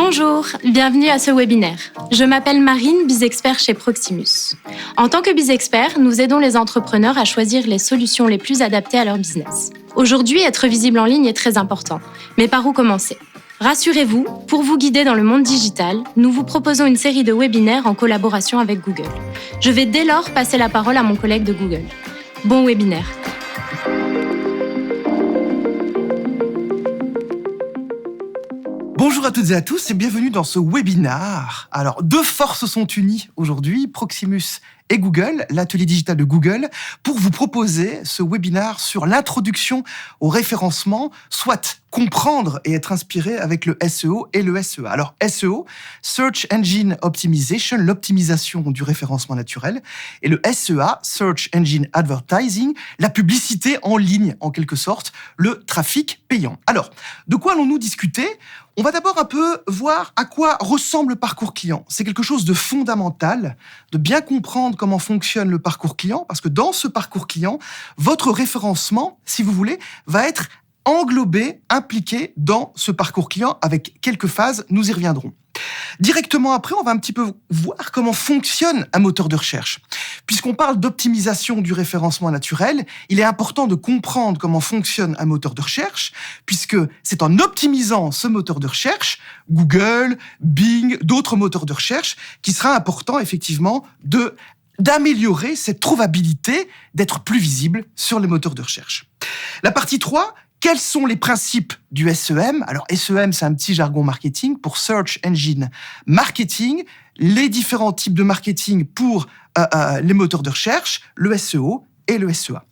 Bonjour, bienvenue à ce webinaire. Je m'appelle Marine, BizExpert chez Proximus. En tant que BizExpert, nous aidons les entrepreneurs à choisir les solutions les plus adaptées à leur business. Aujourd'hui, être visible en ligne est très important. Mais par où commencer ? Rassurez-vous, pour vous guider dans le monde digital, nous vous proposons une série de webinaires en collaboration avec Google. Je vais dès lors passer la parole à mon collègue de Google. Bon webinaire. Bonjour à toutes et à tous et bienvenue dans ce webinaire. Alors, deux forces sont unies aujourd'hui, Proximus et Google, l'atelier digital de Google, pour vous proposer ce webinaire sur l'introduction au référencement, soit comprendre et être inspiré avec le SEO et le SEA. Alors, SEO, Search Engine Optimization, l'optimisation du référencement naturel, et le SEA, Search Engine Advertising, la publicité en ligne, en quelque sorte, le trafic payant. Alors, de quoi allons-nous discuter ? On va d'abord un peu voir à quoi ressemble le parcours client. C'est quelque chose de fondamental, de bien comprendre comment fonctionne le parcours client, parce que dans ce parcours client, votre référencement, si vous voulez, va être englobé, impliqué dans ce parcours client avec quelques phases, nous y reviendrons. Directement après, on va un petit peu voir comment fonctionne un moteur de recherche. Puisqu'on parle d'optimisation du référencement naturel, il est important de comprendre comment fonctionne un moteur de recherche, puisque c'est en optimisant ce moteur de recherche, Google, Bing, d'autres moteurs de recherche, qu'il sera important effectivement d'améliorer cette trouvabilité, d'être plus visible sur les moteurs de recherche. La partie 3, quels sont les principes du SEM ? Alors, SEM, c'est un petit jargon marketing pour Search Engine Marketing, les différents types de marketing pour les moteurs de recherche, le SEO et le SEA.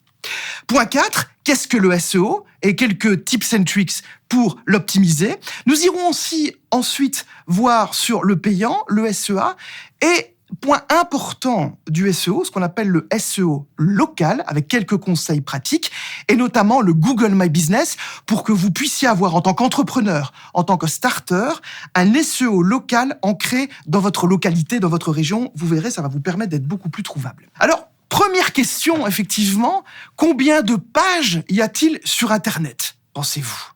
Point 4, qu'est-ce que le SEO ? Et quelques tips and tricks pour l'optimiser. Nous irons aussi ensuite voir sur le payant, le SEA, et point important du SEO, ce qu'on appelle le SEO local, avec quelques conseils pratiques, et notamment le Google My Business, pour que vous puissiez avoir, en tant qu'entrepreneur, en tant que starter, un SEO local ancré dans votre localité, dans votre région. Vous verrez, ça va vous permettre d'être beaucoup plus trouvable. Alors, première question, effectivement, combien de pages y a-t-il sur Internet, pensez-vous ?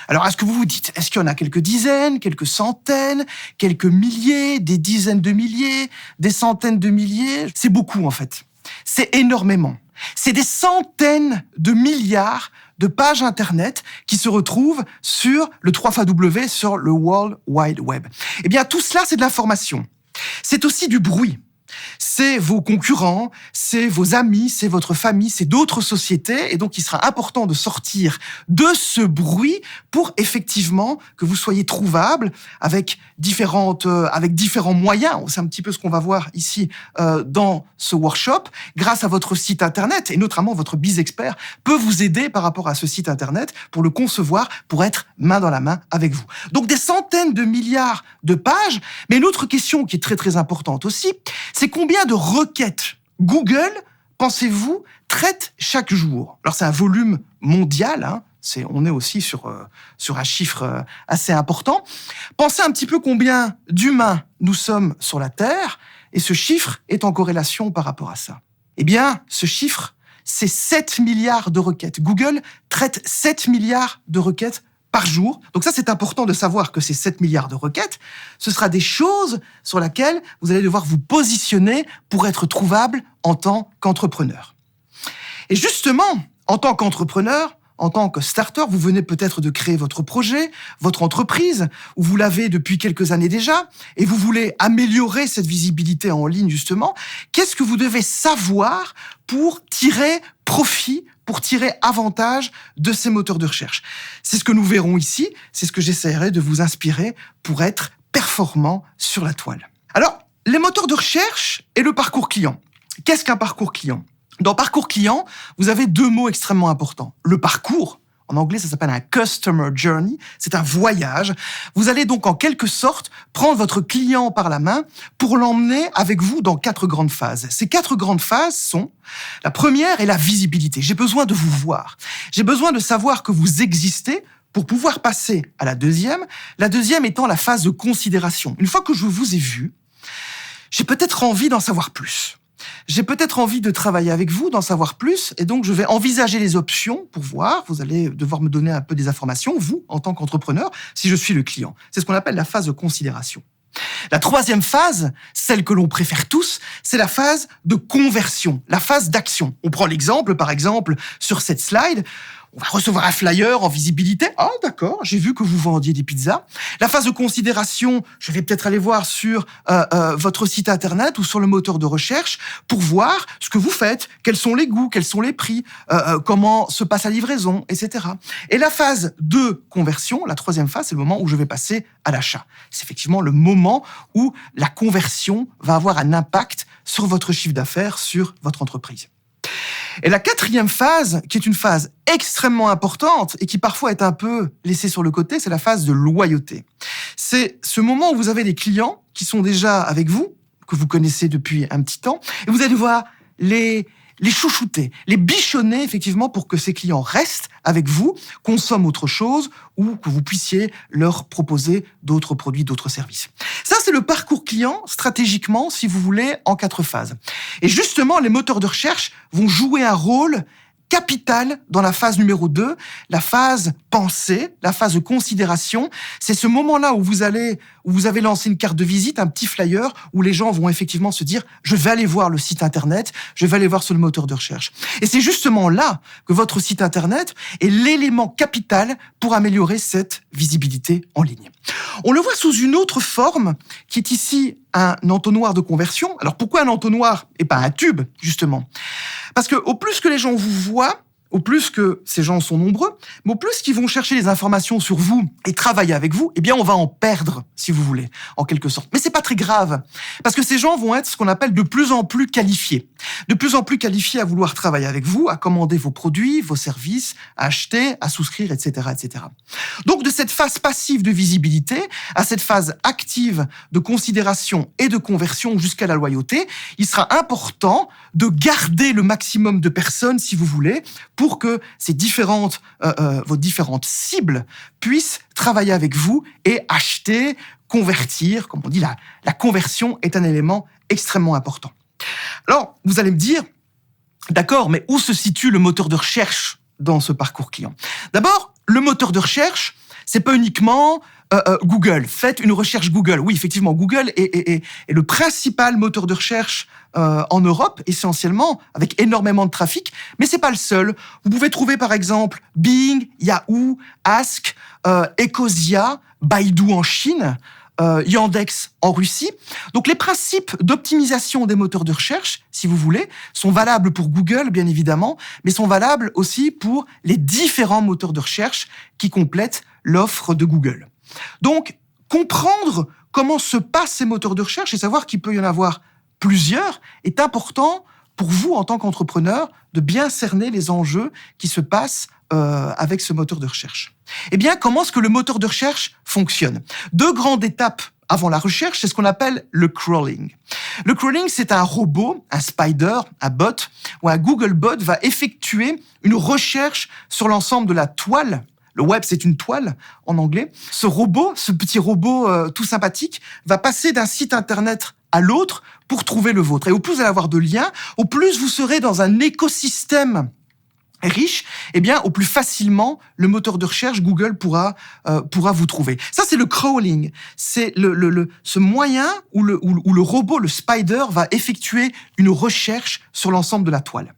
Alors, est-ce que vous vous dites, est-ce qu'il y en a quelques dizaines, quelques centaines, quelques milliers, des dizaines de milliers, des centaines de milliers ? C'est beaucoup, en fait. C'est énormément. C'est des centaines de milliards de pages Internet qui se retrouvent sur le 3xW, sur le World Wide Web. Eh bien, tout cela, c'est de l'information. C'est aussi du bruit. C'est vos concurrents, c'est vos amis, c'est votre famille, c'est d'autres sociétés. Et donc, il sera important de sortir de ce bruit pour effectivement que vous soyez trouvable avec différents moyens. C'est un petit peu ce qu'on va voir ici dans ce workshop. Grâce à votre site Internet, et notamment votre BizExpert peut vous aider par rapport à ce site Internet pour le concevoir, pour être main dans la main avec vous. Donc, des centaines de milliards de pages. Mais une autre question qui est très, très importante aussi, c'est combien de requêtes Google, pensez-vous, traite chaque jour ? Alors, c'est un volume mondial, hein. On est aussi sur un chiffre assez important. Pensez un petit peu combien d'humains nous sommes sur la Terre, et ce chiffre est en corrélation par rapport à ça. Eh bien, ce chiffre, c'est 7 milliards de requêtes. Google traite 7 milliards de requêtes par jour. Donc ça, c'est important de savoir que ces 7 milliards de requêtes, ce sera des choses sur lesquelles vous allez devoir vous positionner pour être trouvable en tant qu'entrepreneur. Et justement, en tant qu'entrepreneur, en tant que starter, vous venez peut-être de créer votre projet, votre entreprise, ou vous l'avez depuis quelques années déjà, et vous voulez améliorer cette visibilité en ligne, justement. Qu'est-ce que vous devez savoir pour tirer profit, pour tirer avantage de ces moteurs de recherche ? C'est ce que nous verrons ici, c'est ce que j'essaierai de vous inspirer pour être performant sur la toile. Alors, les moteurs de recherche et le parcours client. Qu'est-ce qu'un parcours client ? Dans parcours client, vous avez deux mots extrêmement importants. Le parcours, en anglais, ça s'appelle un customer journey. C'est un voyage. Vous allez donc en quelque sorte prendre votre client par la main pour l'emmener avec vous dans 4 grandes phases. Ces 4 grandes phases sont, la première est la visibilité. J'ai besoin de vous voir. J'ai besoin de savoir que vous existez pour pouvoir passer à la deuxième étant la phase de considération. Une fois que je vous ai vu, j'ai peut-être envie d'en savoir plus. j'ai peut-être envie de travailler avec vous, d'en savoir plus, et donc je vais envisager les options pour voir. Vous allez devoir me donner un peu des informations, vous, en tant qu'entrepreneur, si je suis le client. C'est ce qu'on appelle la phase de considération. La troisième phase, celle que l'on préfère tous, c'est la phase de conversion, la phase d'action. On prend l'exemple, par exemple, sur cette slide. On va recevoir un flyer en visibilité. Ah, d'accord, j'ai vu que vous vendiez des pizzas. La phase de considération, je vais peut-être aller voir sur votre site internet ou sur le moteur de recherche pour voir ce que vous faites, quels sont les goûts, quels sont les prix, comment se passe la livraison, etc. Et la phase de conversion, la troisième phase, c'est le moment où je vais passer à l'achat. C'est effectivement le moment où la conversion va avoir un impact sur votre chiffre d'affaires, sur votre entreprise. Et la quatrième phase, qui est une phase extrêmement importante et qui parfois est un peu laissée sur le côté, c'est la phase de loyauté. C'est ce moment où vous avez des clients qui sont déjà avec vous, que vous connaissez depuis un petit temps, et vous allez devoir les chouchouter, les bichonner effectivement pour que ces clients restent avec vous, consomment autre chose ou que vous puissiez leur proposer d'autres produits, d'autres services. Ça, c'est le parcours client stratégiquement, si vous voulez, en 4 phases. Et justement, les moteurs de recherche vont jouer un rôle capital dans la phase numéro 2, la phase pensée, la phase de considération. C'est ce moment-là où vous avez lancé une carte de visite, un petit flyer, où les gens vont effectivement se dire « je vais aller voir le site internet, je vais aller voir sur le moteur de recherche ». Et c'est justement là que votre site internet est l'élément capital pour améliorer cette visibilité en ligne. On le voit sous une autre forme, qui est ici un entonnoir de conversion. Alors pourquoi un entonnoir et pas un tube, justement ? Parce que au plus que les gens vous voient, au plus que ces gens sont nombreux, mais au plus qu'ils vont chercher des informations sur vous et travailler avec vous, eh bien on va en perdre, si vous voulez, en quelque sorte. Mais c'est pas très grave, parce que ces gens vont être ce qu'on appelle de plus en plus qualifiés. De plus en plus qualifiés à vouloir travailler avec vous, à commander vos produits, vos services, à acheter, à souscrire, etc., etc. Donc de cette phase passive de visibilité à cette phase active de considération et de conversion jusqu'à la loyauté, il sera important de garder le maximum de personnes, si vous voulez, pour que vos différentes cibles puissent travailler avec vous et acheter, convertir. Comme on dit, la conversion est un élément extrêmement important. Alors, vous allez me dire, d'accord, mais où se situe le moteur de recherche dans ce parcours client ? D'abord, le moteur de recherche, c'est pas uniquement Google. Faites une recherche Google. Oui, effectivement, Google est le principal moteur de recherche en Europe, essentiellement, avec énormément de trafic, mais c'est pas le seul. Vous pouvez trouver, par exemple, Bing, Yahoo, Ask, Ecosia, Baidu en Chine, Yandex en Russie. Donc les principes d'optimisation des moteurs de recherche, si vous voulez, sont valables pour Google, bien évidemment, mais sont valables aussi pour les différents moteurs de recherche qui complètent l'offre de Google. Donc, comprendre comment se passent ces moteurs de recherche et savoir qu'il peut y en avoir plusieurs est important pour vous, en tant qu'entrepreneur, de bien cerner les enjeux qui se passent avec ce moteur de recherche. Eh bien, comment est-ce que le moteur de recherche fonctionne ? 2 grandes étapes avant la recherche, c'est ce qu'on appelle le crawling. Le crawling, c'est un robot, un spider, un bot, ou un Google bot va effectuer une recherche sur l'ensemble de la toile. Le web, c'est une toile, en anglais. Ce robot, ce petit robot tout sympathique, va passer d'un site internet à l'autre pour trouver le vôtre. Et au plus vous allez avoir de liens, au plus vous serez dans un écosystème riche, eh bien, au plus facilement, le moteur de recherche Google pourra vous trouver. Ça, c'est le crawling. C'est ce moyen où le robot, le spider, va effectuer une recherche sur l'ensemble de la toile.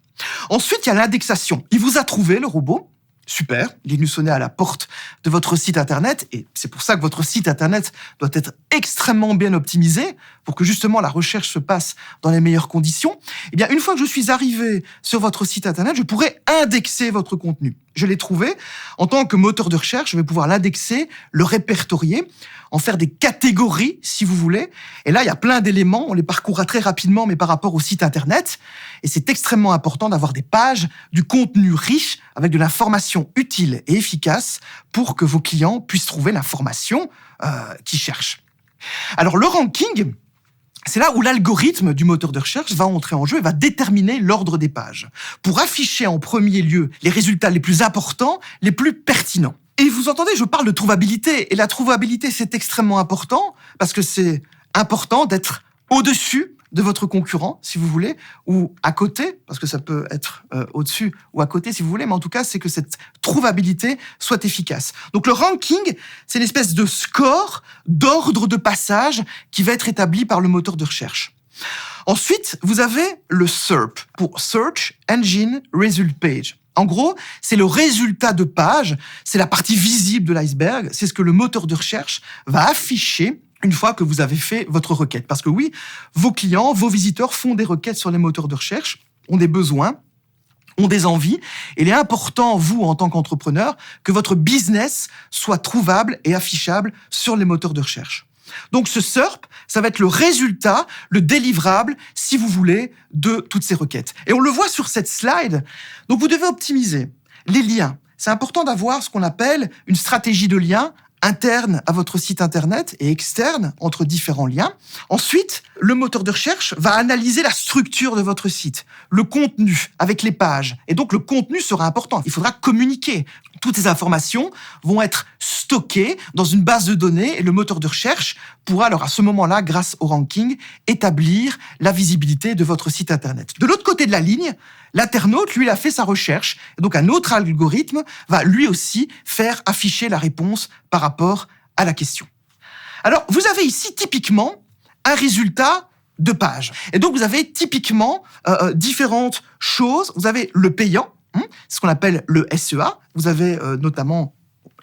Ensuite, il y a l'indexation. Il vous a trouvé, le robot. Super, il est venu sonner à la porte de votre site internet et c'est pour ça que votre site internet doit être extrêmement bien optimisé pour que justement la recherche se passe dans les meilleures conditions. Eh bien, une fois que je suis arrivé sur votre site internet, je pourrai indexer votre contenu. Je l'ai trouvé. En tant que moteur de recherche, je vais pouvoir l'indexer, le répertorier, en faire des catégories, si vous voulez. Et là, il y a plein d'éléments. On les parcourra très rapidement, mais par rapport au site internet. Et c'est extrêmement important d'avoir des pages, du contenu riche, avec de l'information utile et efficace pour que vos clients puissent trouver l'information qu'ils cherchent. Alors, le ranking, c'est là où l'algorithme du moteur de recherche va entrer en jeu et va déterminer l'ordre des pages pour afficher en premier lieu les résultats les plus importants, les plus pertinents. Et vous entendez, je parle de trouvabilité. Et la trouvabilité, c'est extrêmement important parce que c'est important d'être au-dessus de votre concurrent, si vous voulez, ou à côté, parce que ça peut être au-dessus ou à côté, si vous voulez, mais en tout cas, c'est que cette trouvabilité soit efficace. Donc le ranking, c'est une espèce de score, d'ordre de passage qui va être établi par le moteur de recherche. Ensuite, vous avez le SERP, pour Search Engine Result Page. En gros, c'est le résultat de page, c'est la partie visible de l'iceberg, c'est ce que le moteur de recherche va afficher une fois que vous avez fait votre requête. Parce que oui, vos clients, vos visiteurs font des requêtes sur les moteurs de recherche, ont des besoins, ont des envies. Et il est important, vous, en tant qu'entrepreneur, que votre business soit trouvable et affichable sur les moteurs de recherche. Donc ce SERP, ça va être le résultat, le délivrable, si vous voulez, de toutes ces requêtes. Et on le voit sur cette slide. Donc vous devez optimiser les liens. C'est important d'avoir ce qu'on appelle une stratégie de lien interne à votre site internet et externe entre différents liens. Ensuite, le moteur de recherche va analyser la structure de votre site, le contenu avec les pages. Et donc, le contenu sera important. Il faudra communiquer. Toutes ces informations vont être stockées dans une base de données et le moteur de recherche pourra alors à ce moment-là, grâce au ranking, établir la visibilité de votre site internet. De l'autre côté de la ligne, l'internaute, lui, il a fait sa recherche. Et donc, un autre algorithme va lui aussi faire afficher la réponse par rapport à la question. Alors, vous avez ici typiquement un résultat de page. Et donc, vous avez typiquement différentes choses. Vous avez le payant, ce qu'on appelle le SEA. Vous avez notamment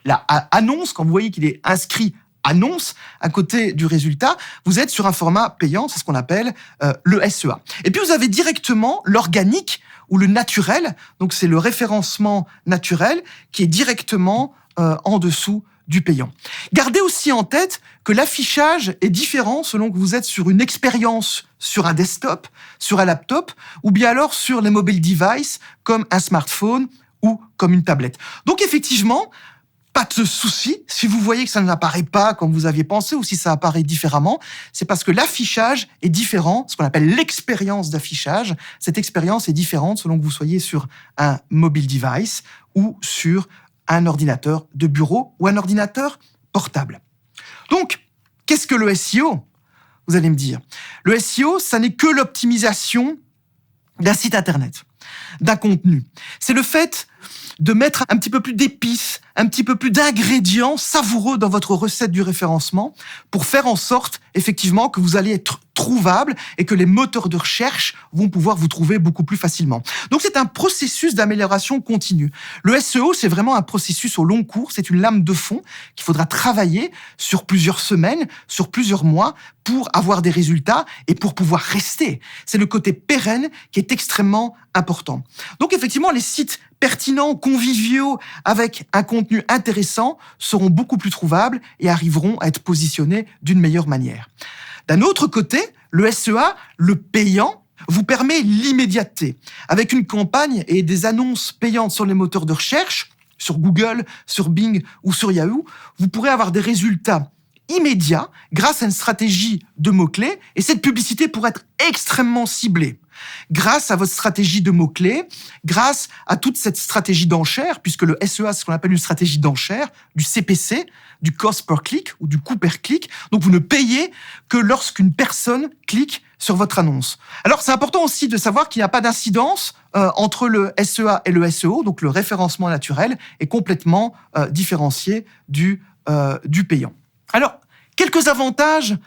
la annonce, quand vous voyez qu'il est inscrit annonce à côté du résultat, vous êtes sur un format payant, c'est ce qu'on appelle le SEA. Et puis vous avez directement l'organique ou le naturel, donc c'est le référencement naturel qui est directement en dessous du payant. Gardez aussi en tête que l'affichage est différent selon que vous êtes sur une expérience sur un desktop, sur un laptop, ou bien alors sur les mobile devices comme un smartphone ou comme une tablette. Donc effectivement, pas de souci, si vous voyez que ça n'apparaît pas comme vous aviez pensé ou si ça apparaît différemment, c'est parce que l'affichage est différent, ce qu'on appelle l'expérience d'affichage. Cette expérience est différente selon que vous soyez sur un mobile device ou sur un ordinateur de bureau ou un ordinateur portable. Donc, qu'est-ce que le SEO ? Vous allez me dire. Le SEO, ça n'est que l'optimisation d'un site internet, d'un contenu. C'est le fait de mettre un petit peu plus d'épices, un petit peu plus d'ingrédients savoureux dans votre recette du référencement pour faire en sorte, effectivement, que vous allez être trouvable et que les moteurs de recherche vont pouvoir vous trouver beaucoup plus facilement. Donc, c'est un processus d'amélioration continue. Le SEO, c'est vraiment un processus au long cours. C'est une lame de fond qu'il faudra travailler sur plusieurs semaines, sur plusieurs mois pour avoir des résultats et pour pouvoir rester. C'est le côté pérenne qui est extrêmement important. Donc, effectivement, les sites pertinents, conviviaux, avec un contenu intéressant seront beaucoup plus trouvables et arriveront à être positionnés d'une meilleure manière. D'un autre côté, le SEA, le payant, vous permet l'immédiateté. Avec une campagne et des annonces payantes sur les moteurs de recherche, sur Google, sur Bing ou sur Yahoo, vous pourrez avoir des résultats immédiats grâce à une stratégie de mots-clés et cette publicité pourrait être extrêmement ciblée. Grâce à votre stratégie de mots-clés, grâce à toute cette stratégie d'enchère, puisque le SEA, c'est ce qu'on appelle une stratégie d'enchère, du CPC, du cost per click ou du coût per click. Donc, vous ne payez que lorsqu'une personne clique sur votre annonce. Alors, c'est important aussi de savoir qu'il n'y a pas d'incidence entre le SEA et le SEO. Donc, le référencement naturel est complètement différencié du payant. Alors, quelques avantages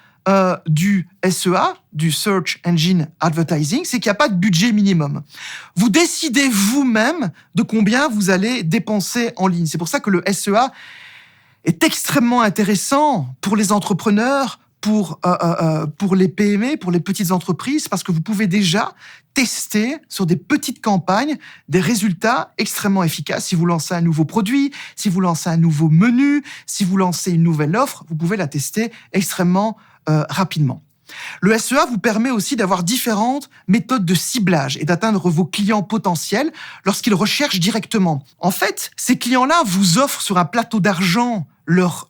du SEA, du Search Engine Advertising, c'est qu'il n'y a pas de budget minimum. Vous décidez vous-même de combien vous allez dépenser en ligne. C'est pour ça que le SEA est extrêmement intéressant pour les entrepreneurs, pour les PME, pour les petites entreprises, parce que vous pouvez déjà tester sur des petites campagnes des résultats extrêmement efficaces. Si vous lancez un nouveau produit, si vous lancez un nouveau menu, si vous lancez une nouvelle offre, vous pouvez la tester extrêmement rapidement. Le SEA vous permet aussi d'avoir différentes méthodes de ciblage et d'atteindre vos clients potentiels lorsqu'ils recherchent directement. En fait, ces clients-là vous offrent sur un plateau d'argent leur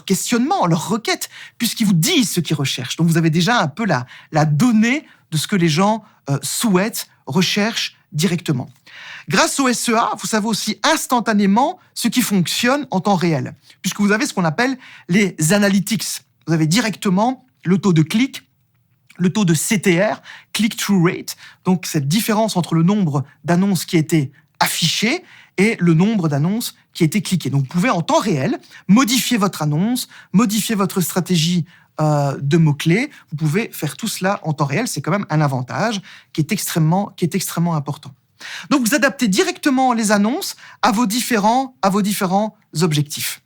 questionnement, leur requête, puisqu'ils vous disent ce qu'ils recherchent. Donc vous avez déjà un peu la donnée de ce que les gens souhaitent, recherchent directement. Grâce au SEA, vous savez aussi instantanément ce qui fonctionne en temps réel, puisque vous avez ce qu'on appelle les analytics. Vous avez directement le taux de clic, le taux de CTR, click-through rate, donc cette différence entre le nombre d'annonces qui étaient affichées et le nombre d'annonces qui étaient cliquées. Donc vous pouvez en temps réel modifier votre annonce, modifier votre stratégie de mots-clés. Vous pouvez faire tout cela en temps réel. C'est quand même un avantage qui est extrêmement important. Donc vous adaptez directement les annonces à vos différents objectifs.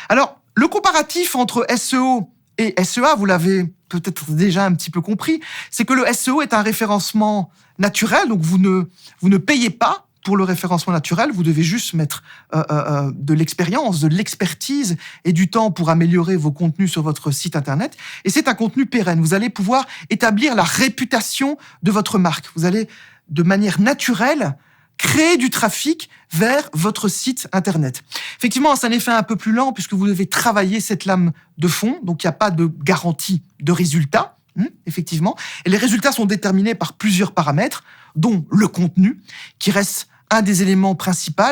Alors, le comparatif entre SEO et SEA, vous l'avez peut-être déjà un petit peu compris, c'est que le SEO est un référencement naturel, donc vous ne payez pas pour le référencement naturel, vous devez juste mettre de l'expérience, de l'expertise et du temps pour améliorer vos contenus sur votre site internet. Et c'est un contenu pérenne. Vous allez pouvoir établir la réputation de votre marque. Vous allez, de manière naturelle, créer du trafic vers votre site internet. Effectivement, c'est un effet un peu plus lent puisque vous devez travailler cette lame de fond, donc il n'y a pas de garantie de résultat, effectivement. Et les résultats sont déterminés par plusieurs paramètres, dont le contenu, qui reste un des éléments principaux.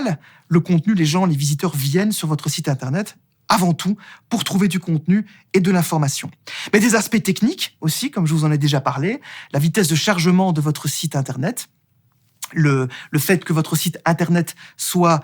Le contenu, les visiteurs viennent sur votre site internet avant tout pour trouver du contenu et de l'information. Mais des aspects techniques aussi, comme je vous en ai déjà parlé, la vitesse de chargement de votre site internet, le fait que votre site internet soit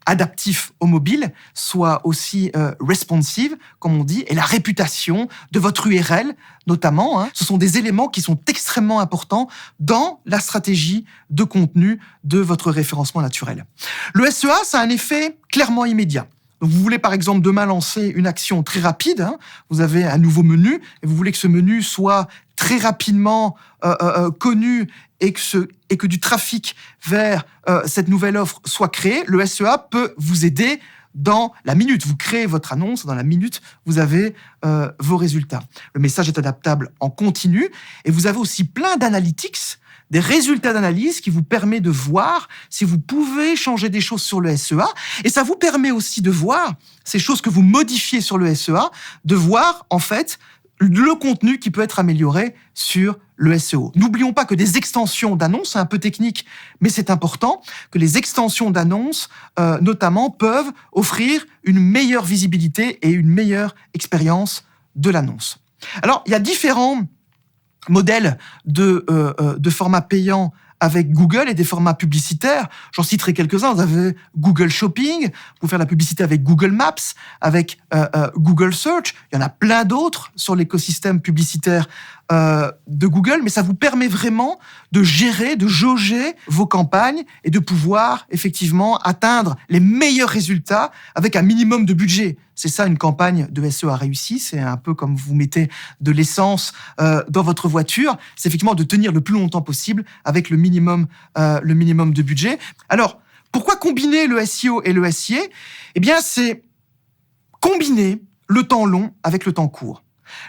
adaptif au mobile, soit aussi responsive, comme on dit, et la réputation de votre URL, notamment. Ce sont des éléments qui sont extrêmement importants dans la stratégie de contenu de votre référencement naturel. Le SEA, ça a un effet clairement immédiat. Donc vous voulez par exemple demain lancer une action très rapide, vous avez un nouveau menu et vous voulez que ce menu soit très rapidement connu et que du trafic vers cette nouvelle offre soit créé, le SEA peut vous aider dans la minute. Vous créez votre annonce, dans la minute, vous avez vos résultats. Le message est adaptable en continu et vous avez aussi plein d'analytics, des résultats d'analyse qui vous permet de voir si vous pouvez changer des choses sur le SEA. Et ça vous permet aussi de voir ces choses que vous modifiez sur le SEA, de voir en fait le contenu qui peut être amélioré sur le SEO. N'oublions pas que des extensions d'annonces, c'est un peu technique, mais c'est important, que les extensions d'annonces, notamment, peuvent offrir une meilleure visibilité et une meilleure expérience de l'annonce. Alors, il y a différents modèles de formats payants avec Google et des formats publicitaires. J'en citerai quelques-uns. Vous avez Google Shopping, vous pouvez faire la publicité avec Google Maps, avec Google Search. Il y en a plein d'autres sur l'écosystème publicitaire de Google, mais ça vous permet vraiment de gérer, de jauger vos campagnes et de pouvoir effectivement atteindre les meilleurs résultats avec un minimum de budget. C'est ça une campagne de SEA réussie, c'est un peu comme vous mettez de l'essence dans votre voiture, c'est effectivement de tenir le plus longtemps possible avec le minimum de budget. Alors, pourquoi combiner le SEO et le SIA ? Eh bien, c'est combiner le temps long avec le temps court.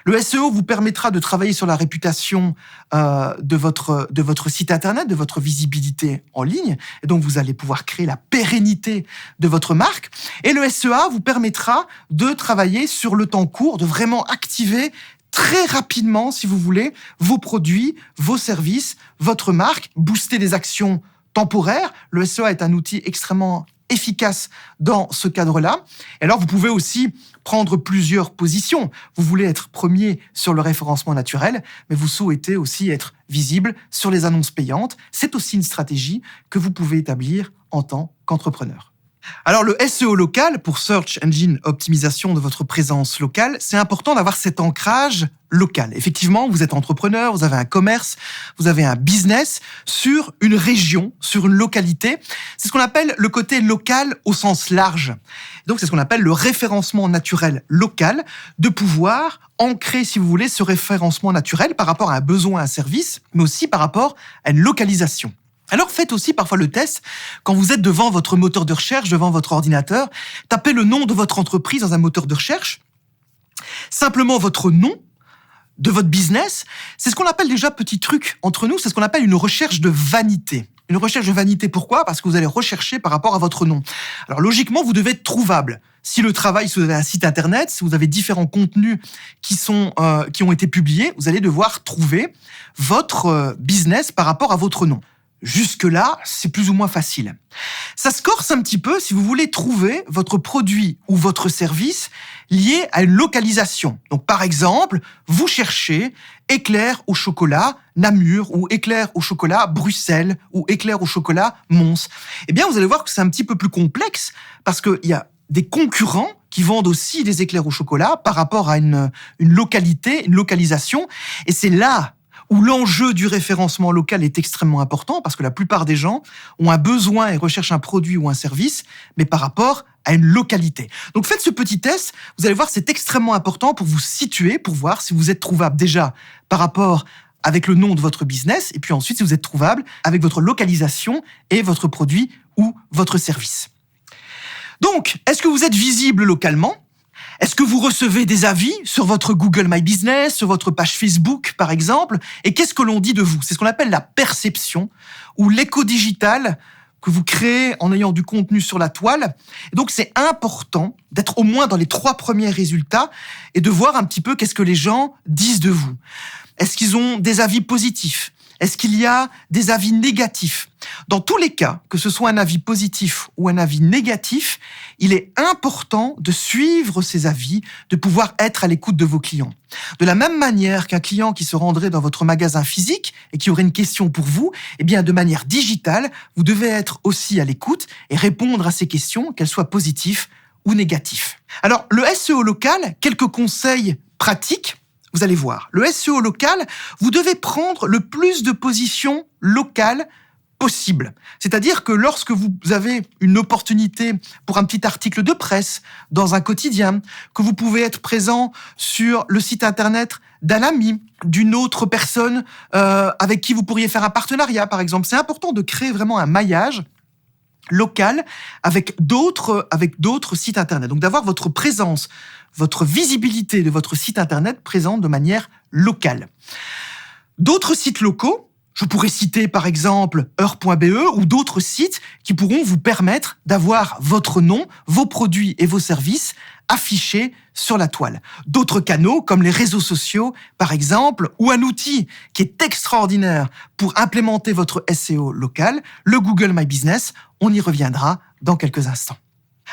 Le SEO vous permettra de travailler sur la réputation de votre site internet, de votre visibilité en ligne, et donc vous allez pouvoir créer la pérennité de votre marque. Et le SEA vous permettra de travailler sur le temps court, de vraiment activer très rapidement, si vous voulez, vos produits, vos services, votre marque, booster des actions temporaires. Le SEA est un outil extrêmement efficace dans ce cadre-là. Et alors, vous pouvez aussi prendre plusieurs positions. Vous voulez être premier sur le référencement naturel, mais vous souhaitez aussi être visible sur les annonces payantes. C'est aussi une stratégie que vous pouvez établir en tant qu'entrepreneur. Alors, le SEO local, pour Search Engine Optimisation de votre présence locale, c'est important d'avoir cet ancrage local. Effectivement, vous êtes entrepreneur, vous avez un commerce, vous avez un business sur une région, sur une localité. C'est ce qu'on appelle le côté local au sens large. Donc, c'est ce qu'on appelle le référencement naturel local, de pouvoir ancrer, si vous voulez, ce référencement naturel par rapport à un besoin, à un service, mais aussi par rapport à une localisation. Alors faites aussi parfois le test, quand vous êtes devant votre moteur de recherche, devant votre ordinateur, tapez le nom de votre entreprise dans un moteur de recherche, simplement votre nom de votre business. C'est ce qu'on appelle déjà, petit truc entre nous, c'est ce qu'on appelle une recherche de vanité. Une recherche de vanité, pourquoi ? Parce que vous allez rechercher par rapport à votre nom. Alors logiquement, vous devez être trouvable. Si vous avez un site internet, si vous avez différents contenus qui ont été publiés, vous allez devoir trouver votre business par rapport à votre nom. Jusque-là, c'est plus ou moins facile. Ça se corse un petit peu si vous voulez trouver votre produit ou votre service lié à une localisation. Donc, par exemple, vous cherchez éclair au chocolat Namur ou éclair au chocolat Bruxelles ou éclair au chocolat Mons. Eh bien, vous allez voir que c'est un petit peu plus complexe parce qu'il y a des concurrents qui vendent aussi des éclairs au chocolat par rapport à une localité, une localisation. Et c'est là où l'enjeu du référencement local est extrêmement important parce que la plupart des gens ont un besoin et recherchent un produit ou un service, mais par rapport à une localité. Donc faites ce petit test, vous allez voir, c'est extrêmement important pour vous situer, pour voir si vous êtes trouvable déjà par rapport avec le nom de votre business, et puis ensuite si vous êtes trouvable avec votre localisation et votre produit ou votre service. Donc, est-ce que vous êtes visible localement ? Est-ce que vous recevez des avis sur votre Google My Business, sur votre page Facebook, par exemple ? Et qu'est-ce que l'on dit de vous ? C'est ce qu'on appelle la perception ou l'écho digital que vous créez en ayant du contenu sur la toile. Et donc, c'est important d'être au moins dans les 3 premiers résultats et de voir un petit peu qu'est-ce que les gens disent de vous. Est-ce qu'ils ont des avis positifs ? Est-ce qu'il y a des avis négatifs ? Dans tous les cas, que ce soit un avis positif ou un avis négatif, il est important de suivre ces avis, de pouvoir être à l'écoute de vos clients. De la même manière qu'un client qui se rendrait dans votre magasin physique et qui aurait une question pour vous, eh bien, de manière digitale, vous devez être aussi à l'écoute et répondre à ces questions, qu'elles soient positives ou négatives. Alors, le SEO local, quelques conseils pratiques. Vous allez voir, le SEO local, vous devez prendre le plus de positions locales possible. C'est-à-dire que lorsque vous avez une opportunité pour un petit article de presse dans un quotidien, que vous pouvez être présent sur le site internet d'un ami, d'une autre personne avec qui vous pourriez faire un partenariat, par exemple. C'est important de créer vraiment un maillage local avec d'autres sites internet. Donc d'avoir votre présence, votre visibilité de votre site internet présente de manière locale. D'autres sites locaux, je pourrais citer par exemple Heure.be ou d'autres sites qui pourront vous permettre d'avoir votre nom, vos produits et vos services affichés sur la toile. D'autres canaux comme les réseaux sociaux par exemple ou un outil qui est extraordinaire pour implémenter votre SEO local, le Google My Business. On y reviendra dans quelques instants.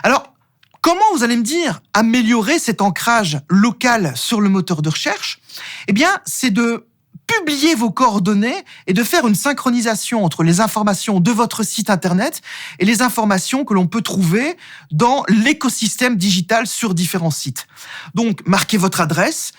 Alors, comment vous allez me dire améliorer cet ancrage local sur le moteur de recherche ? Eh bien, c'est de publier vos coordonnées et de faire une synchronisation entre les informations de votre site internet et les informations que l'on peut trouver dans l'écosystème digital sur différents sites. Donc, marquez votre adresse,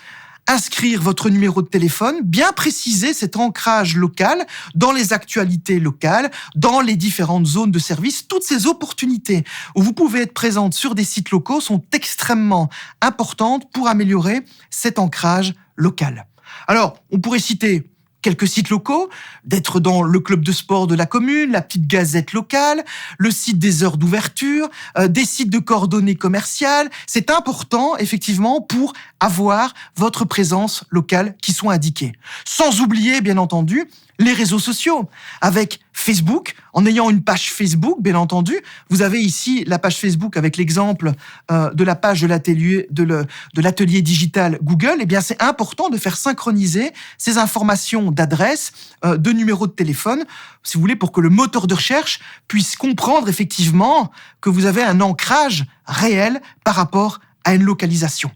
inscrire votre numéro de téléphone, bien préciser cet ancrage local dans les actualités locales, dans les différentes zones de service. Toutes ces opportunités où vous pouvez être présente sur des sites locaux sont extrêmement importantes pour améliorer cet ancrage local. Alors, on pourrait citer quelques sites locaux, d'être dans le club de sport de la commune, la petite gazette locale, le site des heures d'ouverture, des sites de coordonnées commerciales. C'est important, effectivement, pour avoir votre présence locale qui soit indiquée. Sans oublier, bien entendu, les réseaux sociaux. Avec Facebook, en ayant une page Facebook, bien entendu, vous avez ici la page Facebook avec l'exemple de la page de l'atelier digital Google. Eh bien, c'est important de faire synchroniser ces informations d'adresse, de numéro de téléphone, si vous voulez, pour que le moteur de recherche puisse comprendre effectivement que vous avez un ancrage réel par rapport à une localisation.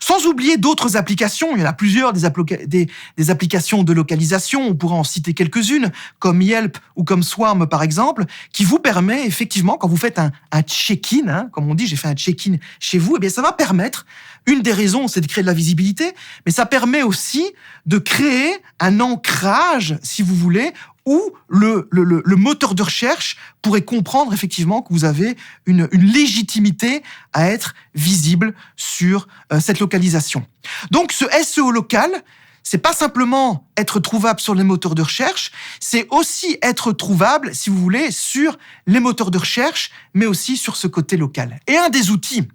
Sans oublier d'autres applications, il y en a plusieurs, des applications de localisation, on pourrait en citer quelques-unes, comme Yelp ou comme Swarm par exemple, qui vous permet effectivement, quand vous faites un check-in, comme on dit, j'ai fait un check-in chez vous, eh bien ça va permettre, une des raisons c'est de créer de la visibilité, mais ça permet aussi de créer un ancrage, si vous voulez, où le moteur de recherche pourrait comprendre effectivement que vous avez une légitimité à être visible sur cette localisation. Donc ce SEO local, c'est pas simplement être trouvable sur les moteurs de recherche, c'est aussi être trouvable, si vous voulez, sur les moteurs de recherche, mais aussi sur ce côté local. Et un des outils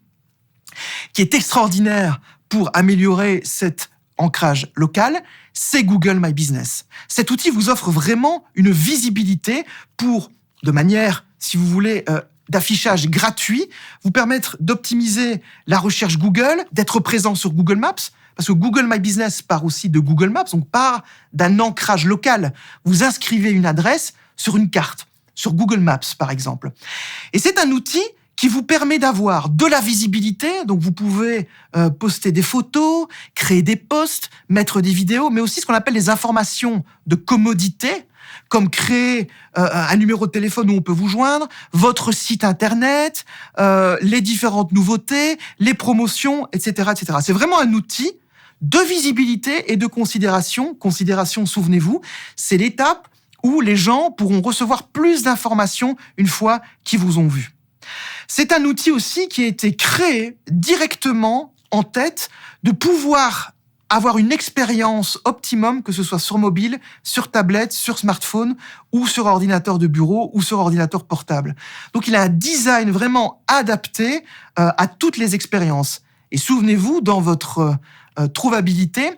qui est extraordinaire pour améliorer cet ancrage local, c'est Google My Business. Cet outil vous offre vraiment une visibilité pour, de manière, si vous voulez, d'affichage gratuit, vous permettre d'optimiser la recherche Google, d'être présent sur Google Maps, parce que Google My Business part aussi de Google Maps, donc part d'un ancrage local. Vous inscrivez une adresse sur une carte, sur Google Maps par exemple. Et c'est un outil qui vous permet d'avoir de la visibilité, donc vous pouvez poster des photos, créer des posts, mettre des vidéos, mais aussi ce qu'on appelle les informations de commodité, comme créer un numéro de téléphone où on peut vous joindre, votre site internet, les différentes nouveautés, les promotions, etc., etc. C'est vraiment un outil de visibilité et de considération. Considération, souvenez-vous, c'est l'étape où les gens pourront recevoir plus d'informations une fois qu'ils vous ont vu. C'est un outil aussi qui a été créé directement en tête de pouvoir avoir une expérience optimum, que ce soit sur mobile, sur tablette, sur smartphone, ou sur ordinateur de bureau, ou sur ordinateur portable. Donc il a un design vraiment adapté à toutes les expériences. Et souvenez-vous, dans votre trouvabilité,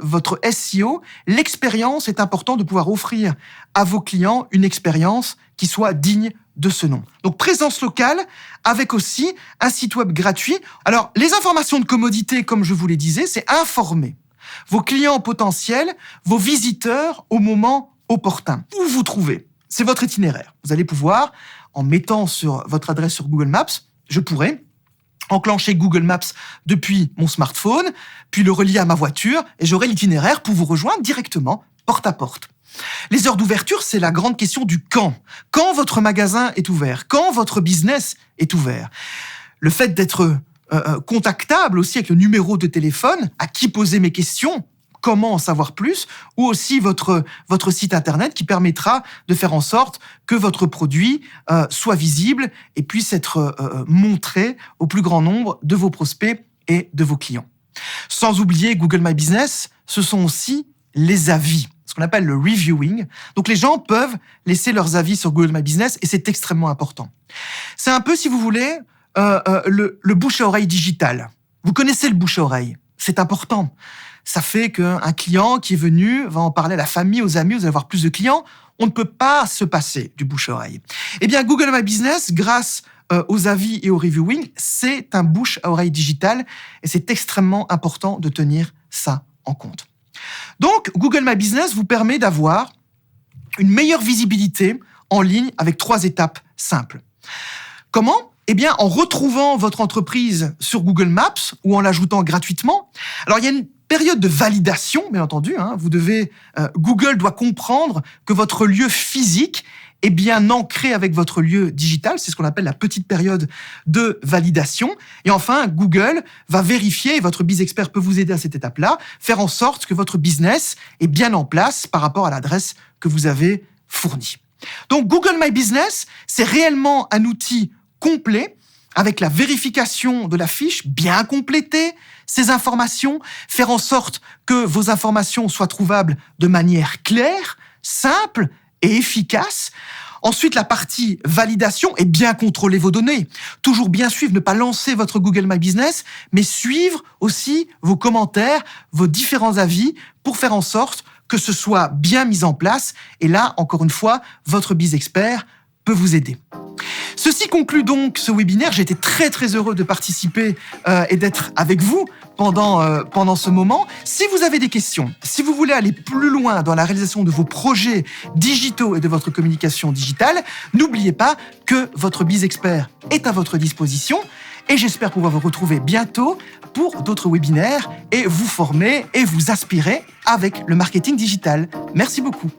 votre SEO, l'expérience est important de pouvoir offrir à vos clients une expérience qui soit digne de ce nom. Donc présence locale avec aussi un site web gratuit. Alors les informations de commodité, comme je vous les disais, c'est informer vos clients potentiels, vos visiteurs au moment opportun. Où vous trouvez, c'est votre itinéraire. Vous allez pouvoir, en mettant sur votre adresse sur Google Maps, je pourrais enclencher Google Maps depuis mon smartphone, puis le relier à ma voiture, et j'aurai l'itinéraire pour vous rejoindre directement, porte à porte. Les heures d'ouverture, c'est la grande question du quand. Quand votre magasin est ouvert, quand votre business est ouvert. Le fait d'être contactable aussi avec le numéro de téléphone, à qui poser mes questions, comment en savoir plus, ou aussi votre site internet qui permettra de faire en sorte que votre produit soit visible et puisse être montré au plus grand nombre de vos prospects et de vos clients. Sans oublier Google My Business, ce sont aussi les avis, ce qu'on appelle le reviewing. Donc les gens peuvent laisser leurs avis sur Google My Business et c'est extrêmement important. C'est un peu, si vous voulez, le bouche à oreille digital. Vous connaissez le bouche à oreille, c'est important. Ça fait qu'un client qui est venu va en parler à la famille, aux amis, vous allez avoir plus de clients. On ne peut pas se passer du bouche à oreille. Eh bien, Google My Business, grâce aux avis et au reviewing, c'est un bouche à oreille digital et c'est extrêmement important de tenir ça en compte. Donc, Google My Business vous permet d'avoir une meilleure visibilité en ligne avec 3 étapes simples. Comment ? Eh bien, en retrouvant votre entreprise sur Google Maps ou en l'ajoutant gratuitement. Alors, il y a une période de validation, bien entendu. Google doit comprendre que votre lieu physique est bien ancré avec votre lieu digital. C'est ce qu'on appelle la petite période de validation. Et enfin, Google va vérifier, et votre BizExpert peut vous aider à cette étape-là, faire en sorte que votre business est bien en place par rapport à l'adresse que vous avez fournie. Donc, Google My Business, c'est réellement un outil complet avec la vérification de la fiche, bien compléter ces informations, faire en sorte que vos informations soient trouvables de manière claire, simple et efficace. Ensuite, la partie validation et bien contrôler vos données. Toujours bien suivre, ne pas lancer votre Google My Business, mais suivre aussi vos commentaires, vos différents avis pour faire en sorte que ce soit bien mis en place. Et là, encore une fois, votre BizExpert peut vous aider. Ceci conclut donc ce webinaire. J'ai été très très heureux de participer et d'être avec vous pendant ce moment. Si vous avez des questions, si vous voulez aller plus loin dans la réalisation de vos projets digitaux et de votre communication digitale, n'oubliez pas que votre BizExpert est à votre disposition et j'espère pouvoir vous retrouver bientôt pour d'autres webinaires et vous former et vous inspirer avec le marketing digital. Merci beaucoup.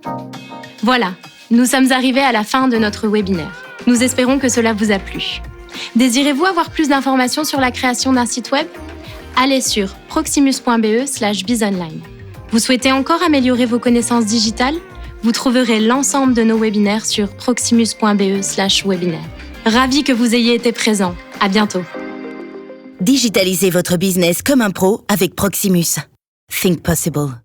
Voilà, nous sommes arrivés à la fin de notre webinaire. Nous espérons que cela vous a plu. Désirez-vous avoir plus d'informations sur la création d'un site web ? Allez sur proximus.be/bizonline. Vous souhaitez encore améliorer vos connaissances digitales ? Vous trouverez l'ensemble de nos webinaires sur proximus.be/webinaire. Ravi que vous ayez été présents. À bientôt. Digitalisez votre business comme un pro avec Proximus. Think possible.